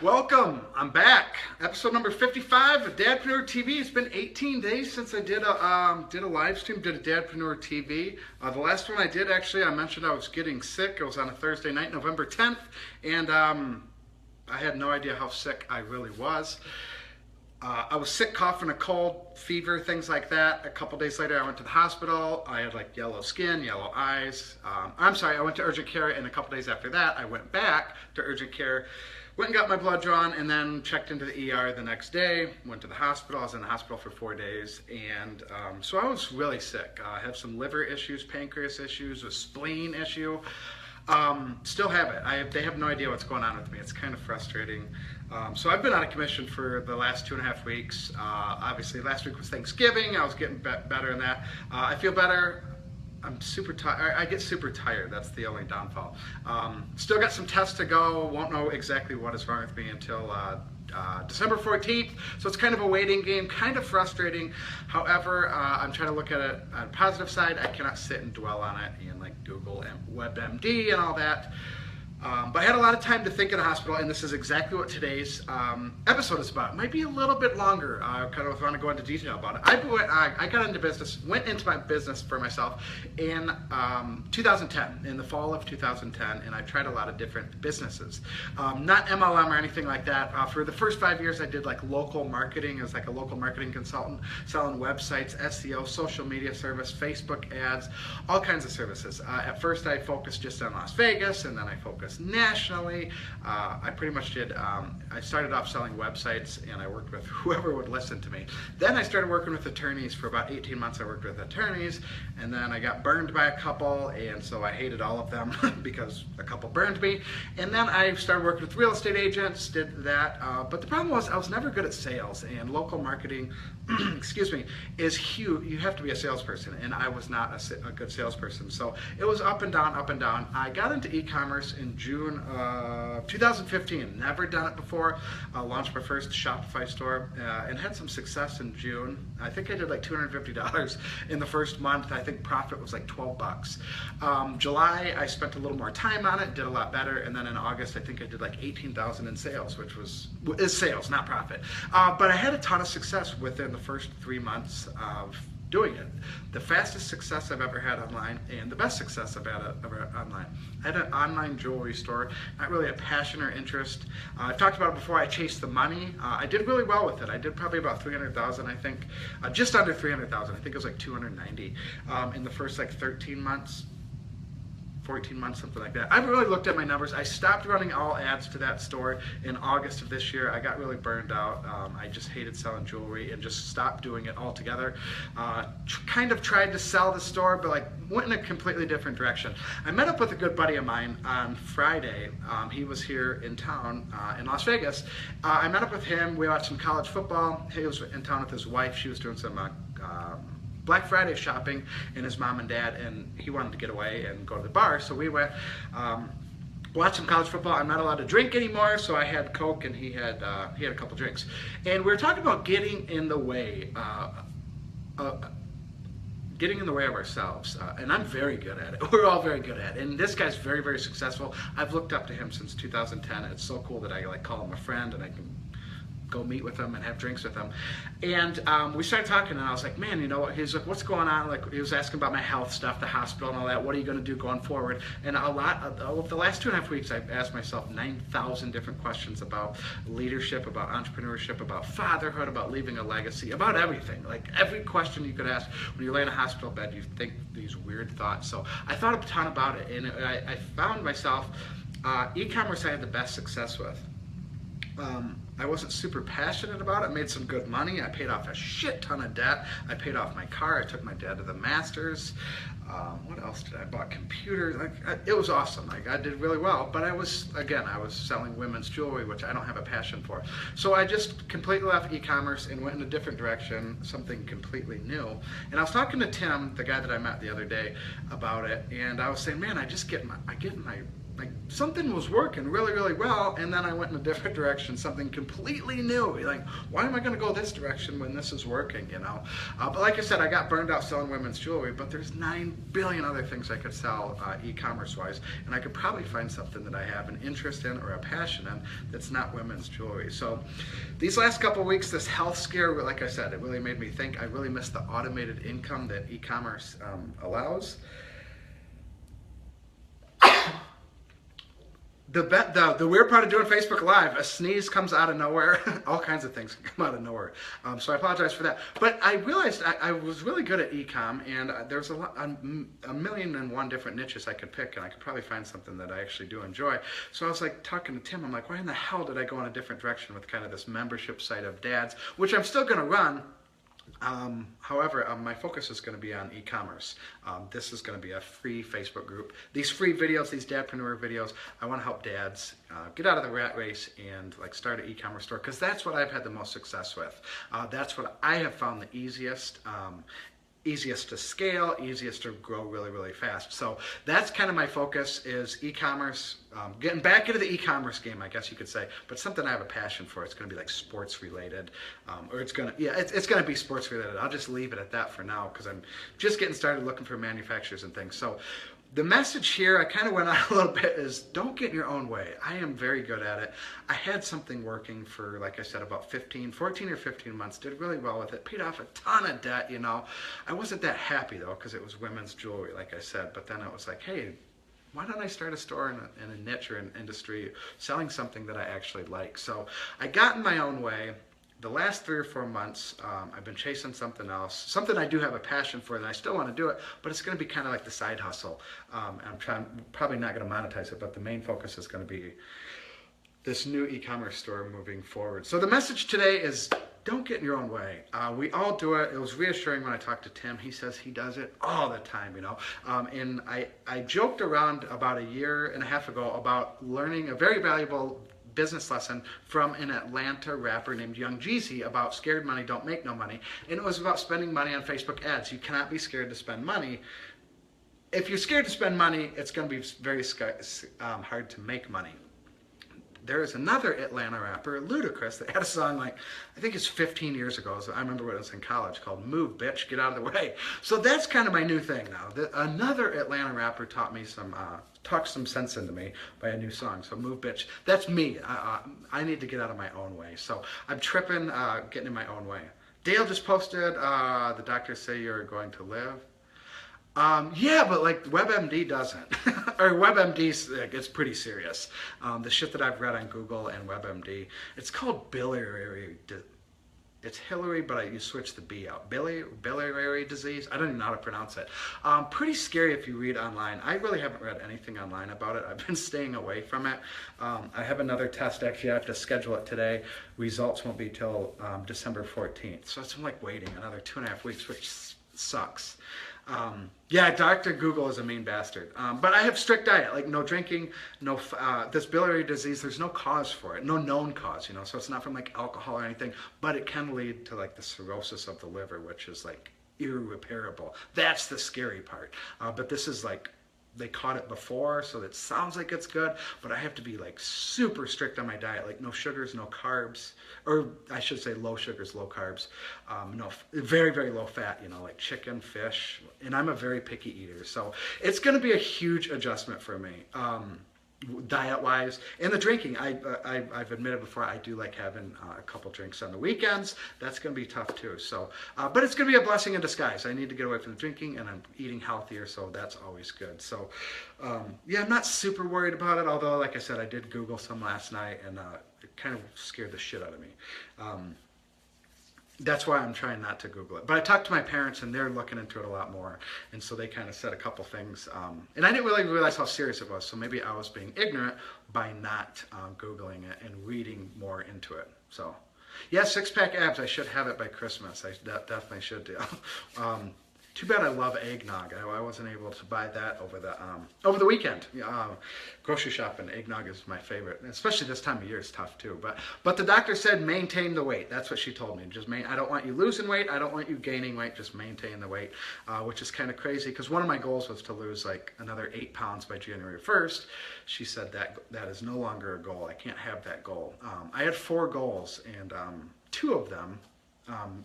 Welcome, I'm back. Episode number 55 of Dadpreneur TV. It's been 18 days since I did a live stream, did a Dadpreneur TV. The last one I did, actually, I mentioned I was getting sick. It was on a Thursday night, November 10th, and I had no idea how sick I really was. I was sick, coughing, a cold, fever, things like that. A couple days later, I went to the hospital. I had like yellow skin, yellow eyes. I went to urgent care, and a couple days after that, I went back to urgent care, went and got my blood drawn, and then checked into the ER the next day, went to the hospital. I was in the hospital for 4 days, and so I was really sick. I have some liver issues, pancreas issues, a spleen issue. Still have it. They have no idea what's going on with me. It's kind of frustrating. So I've been out of commission for the last 2.5 weeks. Obviously, last week was Thanksgiving. I was getting better in that. I feel better. I'm super tired. I get super tired. That's the only downfall. Still got some tests to go. Won't know exactly what is wrong with me until December 14th. So it's kind of a waiting game, kind of frustrating. However, I'm trying to look at it on the positive side. I cannot sit and dwell on it and like Google and WebMD and all that. But I had a lot of time to think in the hospital, and this is exactly what today's episode is about. It might be a little bit longer. I kind of want to go into detail about it. I got into business, went into my business for myself in 2010, in the fall of 2010, and I tried a lot of different businesses. Not MLM or anything like that. For the first 5 years, I did like local marketing as like a local marketing consultant, selling websites, SEO, social media service, Facebook ads, all kinds of services. At first, I focused just on Las Vegas, and then I focused nationally. I pretty much did, I started off selling websites, and I worked with whoever would listen to me. Then I started working with attorneys. For about 18 months I worked with attorneys, and then I got burned by a couple, and so I hated all of them because a couple burned me. And then I started working with real estate agents, did that, but the problem was I was never good at sales, and local marketing excuse me, is huge. You have to be a salesperson, and I was not a good salesperson. So it was up and down, up and down. I got into e-commerce in June of 2015. Never done it before. Launched my first Shopify store and had some success in June. I think I did like $250 in the first month. I think profit was like 12 bucks. July, I spent a little more time on it, did a lot better, and then in August, I think I did like 18,000 in sales, which is sales, not profit. But I had a ton of success within the first 3 months of doing it. The fastest success I've ever had online, and the best success I've had ever online. I had an online jewelry store, not really a passion or interest. I've talked about it before. I chased the money. I did really well with it. I did probably about 300,000, I think, just under 300,000. I think it was like 290 in the first like 13 months. 14 months, something like that. I really looked at my numbers. I stopped running all ads to that store in August of this year. I got really burned out. I just hated selling jewelry and just stopped doing it altogether. Kind of tried to sell the store, but like went in a completely different direction. I met up with a good buddy of mine on Friday. He was here in town in Las Vegas. I met up with him. We watched some college football. He was in town with his wife. She was doing some Black Friday shopping, and his mom and dad, and he wanted to get away and go to the bar, so we went, watched some college football. I'm not allowed to drink anymore, so I had Coke, and he had a couple drinks. And we were talking about getting in the way of ourselves, and I'm very good at it. We're all very good at it, and this guy's very, very successful. I've looked up to him since 2010. It's so cool that I like call him a friend, and I can go meet with him and have drinks with him. And we started talking, and I was like, man, you know what? He's like, what's going on? Like, he was asking about my health stuff, the hospital and all that. What are you going to do going forward? And a lot of the last 2.5 weeks, I've asked myself 9,000 different questions about leadership, about entrepreneurship, about fatherhood, about leaving a legacy, about everything. Like every question you could ask when you lay in a hospital bed, you think these weird thoughts. So I thought a ton about it, and I found myself, e-commerce I had the best success with. I wasn't super passionate about it. I made some good money. I paid off a shit ton of debt. I paid off my car. I took my dad to the Masters. What else did I bought? Computers. It was awesome. Like, I did really well. But I was selling women's jewelry, which I don't have a passion for. So I just completely left e-commerce and went in a different direction, something completely new. And I was talking to Tim, the guy that I met the other day, about it. And I was saying, man, I get in my like something was working really, really well, and then I went in a different direction, something completely new. Like, why am I going to go this direction when this is working, you know? But like I said, I got burned out selling women's jewelry, but there's 9 billion other things I could sell e-commerce wise, and I could probably find something that I have an interest in or a passion in that's not women's jewelry. So these last couple of weeks, this health scare, like I said, it really made me think. I really missed the automated income that e-commerce allows. The weird part of doing Facebook Live, a sneeze comes out of nowhere. All kinds of things come out of nowhere. So I apologize for that. But I realized I was really good at e-com, and there's a million and one different niches I could pick, and I could probably find something that I actually do enjoy. So I was like talking to Tim, I'm like, why in the hell did I go in a different direction with kind of this membership site of dads, which I'm still going to run. However, my focus is going to be on e-commerce. This is going to be a free Facebook group. These free videos, these Dadpreneur videos, I want to help dads get out of the rat race and like start an e-commerce store, because that's what I've had the most success with. That's what I have found the easiest. Easiest to scale, easiest to grow really, really fast. So that's kind of my focus, is e-commerce, getting back into the e-commerce game, I guess you could say, but something I have a passion for. It's going to be like sports related, or it's going to be sports related. I'll just leave it at that for now, because I'm just getting started looking for manufacturers and things. So the message here, I kind of went on a little bit, is don't get in your own way. I am very good at it. I had something working for, like I said, about 14 or 15 months, did really well with it, paid off a ton of debt, you know. I wasn't that happy though, because it was women's jewelry, like I said, but then it was like, hey, why don't I start a store in a niche or an industry selling something that I actually like? So I got in my own way. The last 3 or 4 months, I've been chasing something else, something I do have a passion for, and I still want to do it, but it's going to be kind of like the side hustle. I'm probably not going to monetize it, but the main focus is going to be this new e-commerce store moving forward. So the message today is, don't get in your own way. We all do it. It was reassuring when I talked to Tim. He says he does it all the time, you know. And I joked around about a year and a half ago about learning a very valuable business lesson from an Atlanta rapper named Young Jeezy about scared money don't make no money, and it was about spending money on Facebook ads. You cannot be scared to spend money. If you're scared to spend money, it's going to be very hard to make money. There is another Atlanta rapper, Ludacris, that had a song like, I think it's 15 years ago, so I remember when I was in college, called Move Bitch, Get Out of the Way. So that's kind of my new thing now. Another Atlanta rapper taught me talked some sense into me by a new song. So Move Bitch, that's me. I need to get out of my own way. So I'm tripping, getting in my own way. Dale just posted, the doctors say you're going to live. Yeah, but like WebMD doesn't. Or WebMD's, it's pretty serious. The shit that I've read on Google and WebMD, it's called biliary. It's Hillary, but you switch the B out. Biliary disease. I don't even know how to pronounce it. Pretty scary if you read online. I really haven't read anything online about it. I've been staying away from it. I have another test. Actually, I have to schedule it today. Results won't be till December 14th. So it's like waiting another 2.5 weeks, which sucks. Yeah, Dr. Google is a mean bastard. But I have strict diet, like no drinking, no this biliary disease. There's no cause for it, no known cause, you know. So it's not from like alcohol or anything, but it can lead to like the cirrhosis of the liver, which is like irreparable. That's the scary part. But this is like, they caught it before, so it sounds like it's good, but I have to be like super strict on my diet, like no sugars, no carbs, or I should say low sugars, low carbs, very, very low fat, you know, like chicken, fish, and I'm a very picky eater, so it's going to be a huge adjustment for me. Diet-wise, and the drinking, I've admitted before, I do like having a couple drinks on the weekends. That's going to be tough too. So, but it's going to be a blessing in disguise. I need to get away from the drinking, and I'm eating healthier, so that's always good. So, yeah, I'm not super worried about it. Although, like I said, I did Google some last night, and it kind of scared the shit out of me. That's why I'm trying not to Google it. But I talked to my parents, and they're looking into it a lot more. And so they kind of said a couple things. And I didn't really realize how serious it was. So maybe I was being ignorant by not Googling it and reading more into it. So, yeah, 6-pack abs. I should have it by Christmas. I definitely should do. Too bad I love eggnog. I wasn't able to buy that over the weekend. Grocery shopping, eggnog is my favorite. Especially this time of year is tough too. But the doctor said maintain the weight. That's what she told me. I don't want you losing weight. I don't want you gaining weight. Just maintain the weight, which is kind of crazy because one of my goals was to lose like another 8 pounds by January 1st. She said that is no longer a goal. I can't have that goal. I had 4 goals and 2 of them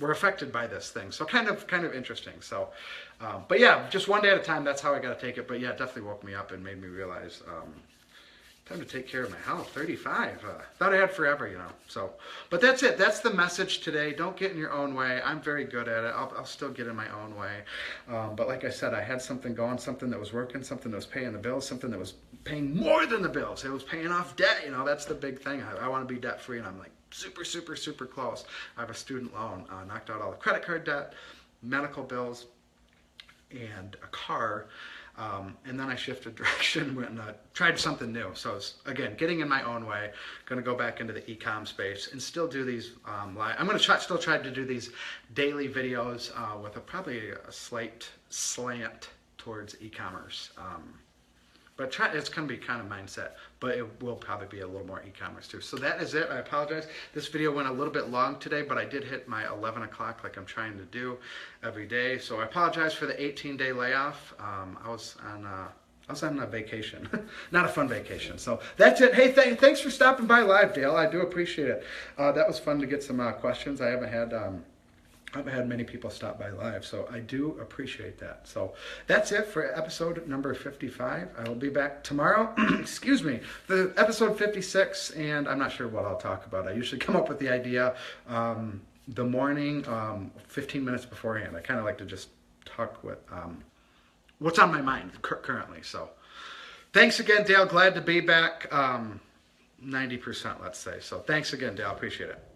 were affected by this thing. So kind of interesting. So, but yeah, just one day at a time, that's how I got to take it. But yeah, it definitely woke me up and made me realize, time to take care of my health. 35. Thought I had forever, you know. So, but that's it. That's the message today. Don't get in your own way. I'm very good at it. I'll still get in my own way. But like I said, I had something going, something that was working, something that was paying the bills, something that was paying more than the bills. It was paying off debt. You know, that's the big thing. I want to be debt free, and I'm like super close. I have a student loan, knocked out all the credit card debt, medical bills, and a car. And then I shifted direction, went and tried something new. So it's, again, getting in my own way. Going to go back into the e-com space and still do these live. I'm going to still try to do these daily videos with probably a slight slant towards e-commerce. But it's going to be kind of mindset, but it will probably be a little more e-commerce too. So that is it. I apologize. This video went a little bit long today, but I did hit my 11 o'clock like I'm trying to do every day. So I apologize for the 18-day layoff. I was on a vacation, not a fun vacation. So that's it. Hey, thanks for stopping by live, Dale. I do appreciate it. That was fun to get some questions. I haven't had many people stop by live, so I do appreciate that. So that's it for episode number 55. I will be back tomorrow, excuse me, the episode 56, and I'm not sure what I'll talk about. I usually come up with the idea the morning, 15 minutes beforehand. I kind of like to just talk with what's on my mind currently. So thanks again, Dale. Glad to be back. 90%, let's say. So thanks again, Dale. Appreciate it.